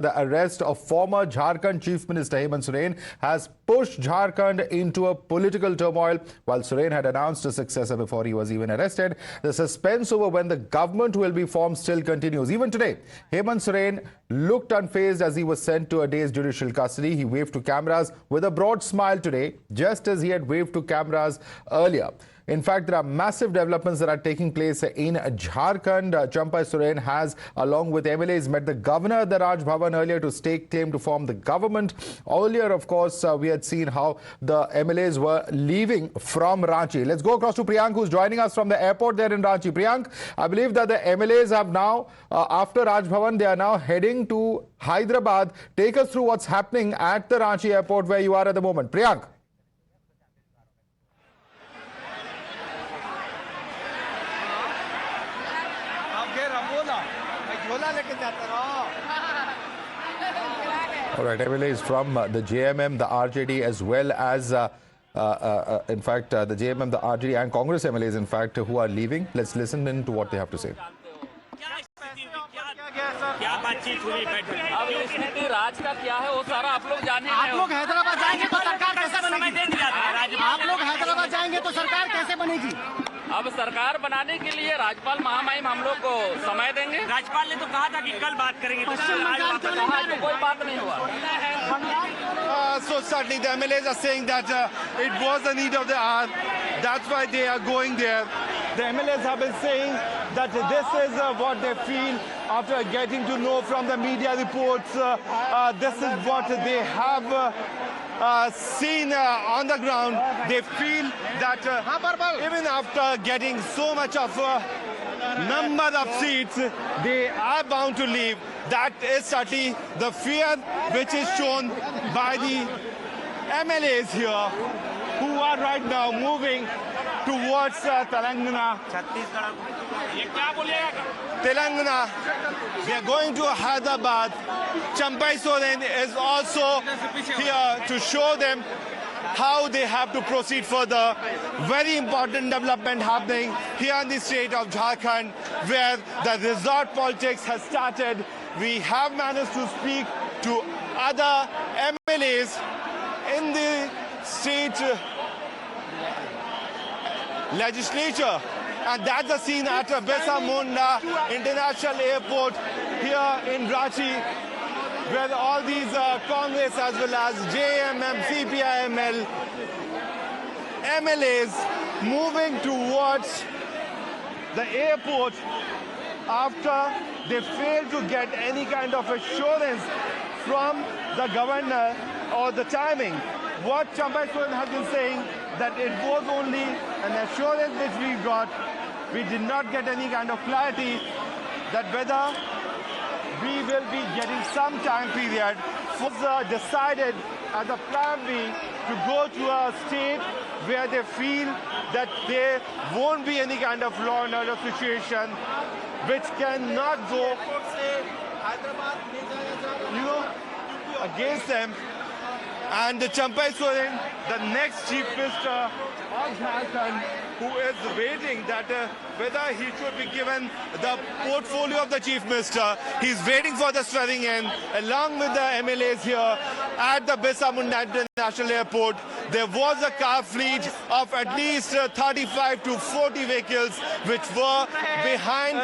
The arrest of former Jharkhand Chief Minister Hemant Soren has pushed Jharkhand into a political turmoil. While Soren had announced a successor before he was even arrested, the suspense over when the government will be formed still continues. Even today, Hemant Soren looked unfazed as he was sent to a day's judicial custody. He waved to cameras with a broad smile today, just as he had waved to cameras earlier. In fact, there are massive developments that are taking place in Jharkhand. Champai Soren has, along with MLAs, met the governor at the Raj Bhavan earlier to stake claim to form the government. Earlier, of course, we had seen how the MLAs were leaving from Ranchi. Let's go across to Priyank, who's joining us from the airport there in Ranchi. Priyank, I believe that the MLAs have now, after Raj Bhavan, they are now heading to Hyderabad. Take us through what's happening at the Ranchi airport where you are at the moment. Priyank. All right, MLAs from the JMM, the RJD, as well as, in fact, the JMM, the RJD and Congress MLAs, in fact, who are leaving. Let's listen in to what they have to say. क्या बातचीत हुई अब स्थिति राज का क्या है वो सारा आप लोग जाने आप लोग हैदराबाद जाएंगे तो सरकार कैसे बनेगी आप लोग हैदराबाद जाएंगे तो सरकार कैसे बनेगी अब सरकार बनाने के लिए राज्यपाल महामहिम हम लोग को समय देंगे राज्यपाल ने तो कहा था कि कल बात करेंगे तो कोई बात नहीं हुआ So certainly the MLAs are saying that it was the need of the hour. That's why they are going there. The MLAs have been saying that this is what they feel after getting to know from the media reports. This is what they have seen on the ground. They feel that even after getting so much of number of seats, they are bound to leave. That is certainly the fear which is shown by the MLAs here, who are right now moving towards Telangana. Telangana, they are going to Hyderabad. Champai Soren is also here to show them how they have to proceed further. Very important development happening here in the state of Jharkhand, where the resort politics has started. We have managed to speak to other MLAs in the state legislature, and that's the scene at Birsa Munda International Airport here in Ranchi, where all these Congress as well as JMM, CPIML, MLAs moving towards the airport after they failed to get any kind of assurance from the governor or the timing. What Champai Soren has been saying, that it was only an assurance which we got. We did not get any kind of clarity that whether we will be getting some time period. Was decided as a plan B to go to a state where they feel that there won't be any kind of law and order situation, which cannot go, against them. And Champai Soren, the next Chief Minister of Jharkhand, who is waiting that whether he should be given the portfolio of the Chief Minister. He's waiting for the swearing in, along with the MLAs here at the Birsa Munda International Airport. There was a car fleet of at least 35 to 40 vehicles which were behind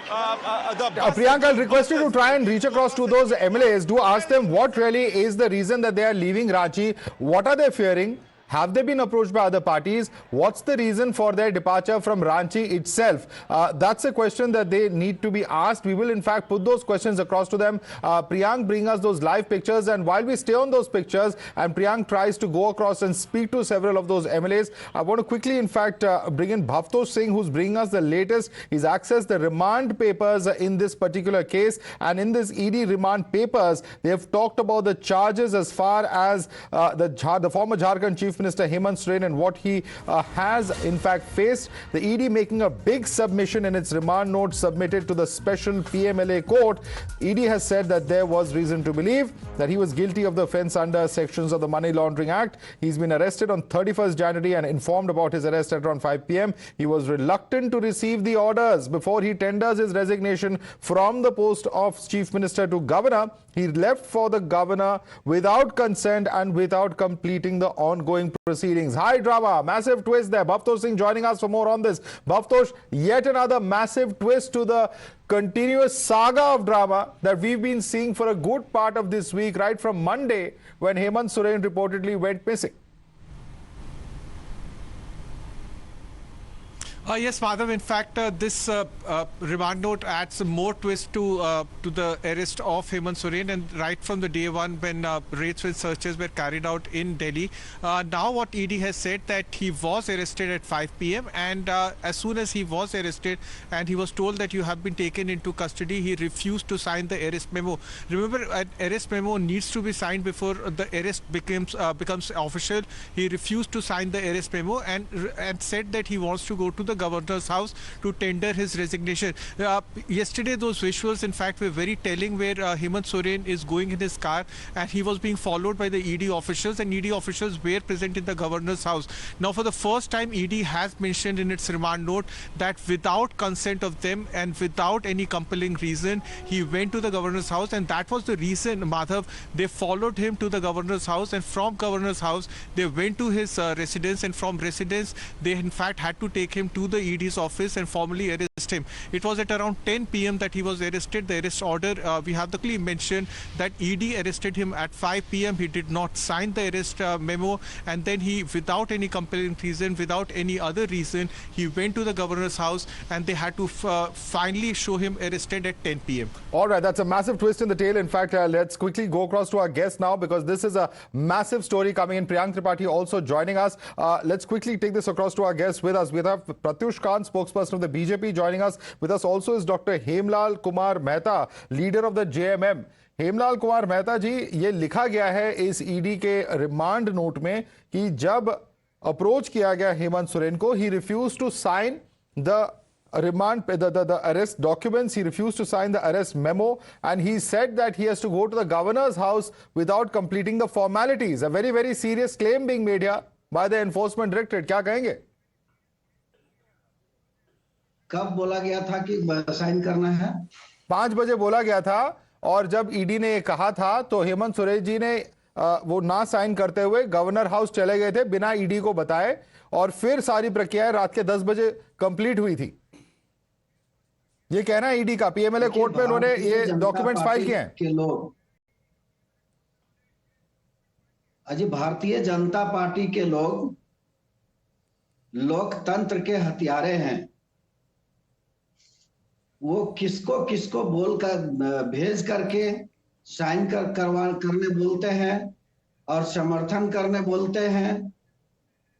Priyanka, I'll request you to try and reach across to those MLAs. Do ask them what really is the reason that they are leaving Ranchi. What are they fearing? Have they been approached by other parties? What's the reason for their departure from Ranchi itself? That's a question that they need to be asked. We will, in fact, put those questions across to them. Priyank, bring us those live pictures. And while we stay on those pictures and Priyank tries to go across and speak to several of those MLAs, I want to quickly, in fact, bring in Bhavtosh Singh, who's bringing us the latest. He's accessed the remand papers in this particular case. And in this ED remand papers, they have talked about the charges as far as the former Jharkhand Chief Minister Hemant Soren and what he has in fact faced. The ED making a big submission in its remand note submitted to the special PMLA court. ED has said that there was reason to believe that he was guilty of the offence under sections of the Money Laundering Act. He's been arrested on 31st January and informed about his arrest at around 5 p.m. He was reluctant to receive the orders before he tenders his resignation from the post of Chief Minister to Governor. He left for the Governor without consent and without completing the ongoing proceedings. High drama, massive twist there. Bhavtosh Singh joining us for more on this. Bhavtosh, yet another massive twist to the continuous saga of drama that we've been seeing for a good part of this week, right from Monday when Hemant Soren reportedly went missing. Yes, Madhav. In fact, this remand note adds more twist to the arrest of Hemant Soren, and right from the day one when raids and searches were carried out in Delhi. Now what ED has said that he was arrested at 5 p.m. and as soon as he was arrested and he was told that you have been taken into custody, he refused to sign the arrest memo. Remember, an arrest memo needs to be signed before the arrest becomes official. He refused to sign the arrest memo and said that he wants to go to the governor's house to tender his resignation. Yesterday, those visuals, in fact, were very telling, where Hemant Soren is going in his car and he was being followed by the ED officials, and ED officials were present in the governor's house. Now, for the first time, ED has mentioned in its remand note that without consent of them and without any compelling reason, he went to the governor's house, and that was the reason, Madhav, they followed him to the governor's house, and from governor's house, they went to his residence, and from residence, they in fact had to take him to the ED's office and formally arrest him. It was at around 10 p.m. that he was arrested. The arrest order, we have clearly mentioned that ED arrested him at 5 p.m. He did not sign the arrest memo, and then he, without any compelling reason, without any other reason, he went to the governor's house, and they had to finally show him arrested at 10 p.m. All right, that's a massive twist in the tail. In fact, let's quickly go across to our guest now, because this is a massive story coming in. Priyank Tripathi also joining us. Let's quickly take this across to our guest with us. We have Pratyush Khan, spokesperson of the BJP, joining us. With us also is Dr. Hemlal Kumar Mehta, leader of the JMM. Hemlal Kumar Mehta जी, ये लिखा गया है इस ED के remand note में कि जब approach किया गया हेमंत सोरेन को, he refused to sign the arrest documents, he refused to sign the arrest memo, and he said that he has to go to the governor's house without completing the formalities. A very, very serious claim being made here by the enforcement directorate. क्या कहेंगे? कब बोला गया था कि sign करना है? 5 बजे बोला गया था, और जब ईडी ने ये कहा था तो हेमंत सोरेन जी ने वो ना साइन करते हुए गवर्नर हाउस चले गए थे बिना ईडी को बताए, और फिर सारी प्रक्रिया रात के 10 बजे कंप्लीट हुई थी। ये कहना है ईडी का। पीएमएलए कोर्ट में उन्होंने ये डॉक्यूमेंट्स फाइल किए हैं। अजी, भारतीय जनता पार्टी के लोग लोकतंत्र के हथियारे हैं। वो किसको किसको बोलकर भेज करके साइन करने बोलते हैं और समर्थन करने बोलते हैं।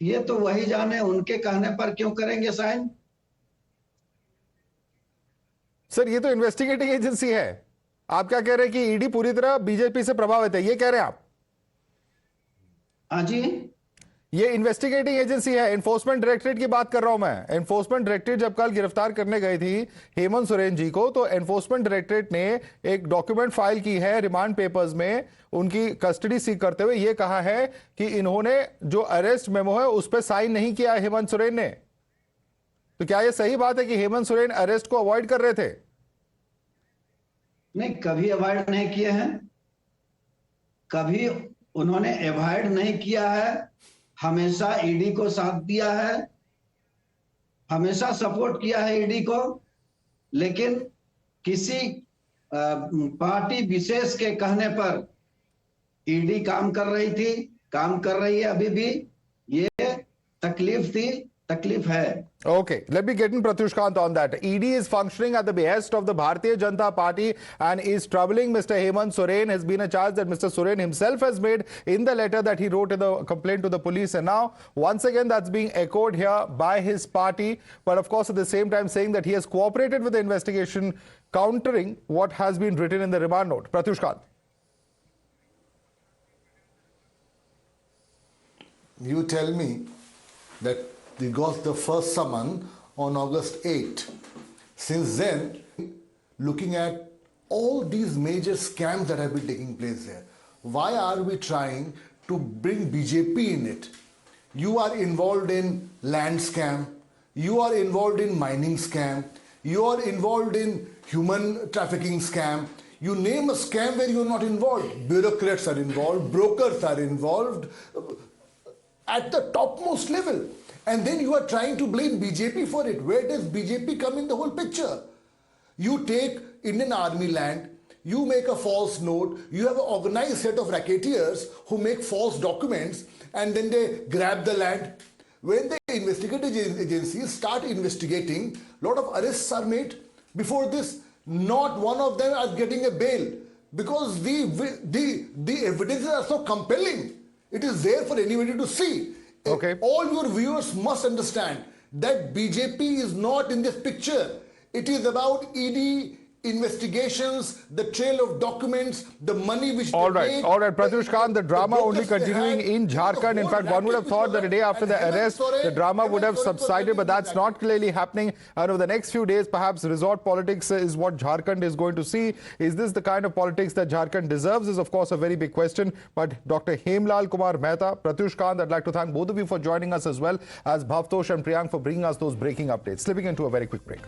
ये तो वही जाने, उनके कहने पर क्यों करेंगे साइन। सर, ये तो इन्वेस्टिगेटिंग एजेंसी है। आप क्या कह रहे हैं कि ईडी पूरी तरह बीजेपी से प्रभावित है, ये कह रहे हैं आप? हाँ जी, ये इन्वेस्टिगेटिंग एजेंसी है। एनफोर्समेंट डायरेक्टरेट की बात कर रहा हूं मैं। एनफोर्समेंट डायरेक्टरेट जब कल गिरफ्तार करने गई थी हेमंत सोरेन जी को, तो एनफोर्समेंट डायरेक्टरेट ने एक डॉक्यूमेंट फाइल की है रिमांड पेपर्स में, उनकी कस्टडी सीक करते हुए ये कहा है कि इन्होंने जो अरेस्ट मेमो है उस पर साइन नहीं किया है हेमंत सोरेन ने। तो क्या यह सही बात है कि हेमंत सोरेन अरेस्ट को अवॉइड कर रहे थे? नहीं, कभी अवॉइड नहीं किए हैं, कभी उन्होंने अवॉइड नहीं किया है। हमेशा ईडी को साथ दिया है, हमेशा सपोर्ट किया है ईडी को। लेकिन किसी पार्टी विशेष के कहने पर ईडी काम कर रही थी, काम कर रही है अभी भी। ये तकलीफ थी, तकलीफ है। Okay, let me get in Pratyushkant on that. ED is functioning at the behest of the Bharatiya Janata Party and is troubling Mr. Hemant Soren. Has been a charge that Mr. Soren himself has made in the letter that he wrote in the complaint to the police, and now once again that's being echoed here by his party, but of course at the same time saying that he has cooperated with the investigation, countering what has been written in the remand note. Pratyushkant. you tell me that they got the first summon on August 8. Since then, looking at all these major scams that have been taking place there, why are we trying to bring BJP in it? You are involved in land scam, you are involved in mining scam, you are involved in human trafficking scam. You name a scam where you are not involved. Bureaucrats are involved, brokers are involved at the topmost level. And then you are trying to blame BJP for it. Where does BJP come in the whole picture? You take Indian Army land, you make a false note, you have an organized set of racketeers who make false documents and then they grab the land. When the investigative agencies start investigating, a lot of arrests are made. Before this, not one of them are getting a bail because the evidences are so compelling. It is there for anybody to see. Okay. All your viewers must understand that BJP is not in this picture. It is about ED investigations, the trail of documents, the money which all they right, Pratyush Khan, the drama only continuing in Jharkhand. In fact, one would have thought that a day after the arrest, the drama would have subsided, but that's not clearly happening. And over the next few days, perhaps resort politics is what Jharkhand is going to see. Is this the kind of politics that Jharkhand deserves is, of course, a very big question. But Dr. Hemlal Kumar Mehta, Pratyush Khan, I'd like to thank both of you for joining us as well as Bhavtosh and Priyank for bringing us those breaking updates. Slipping into a very quick break.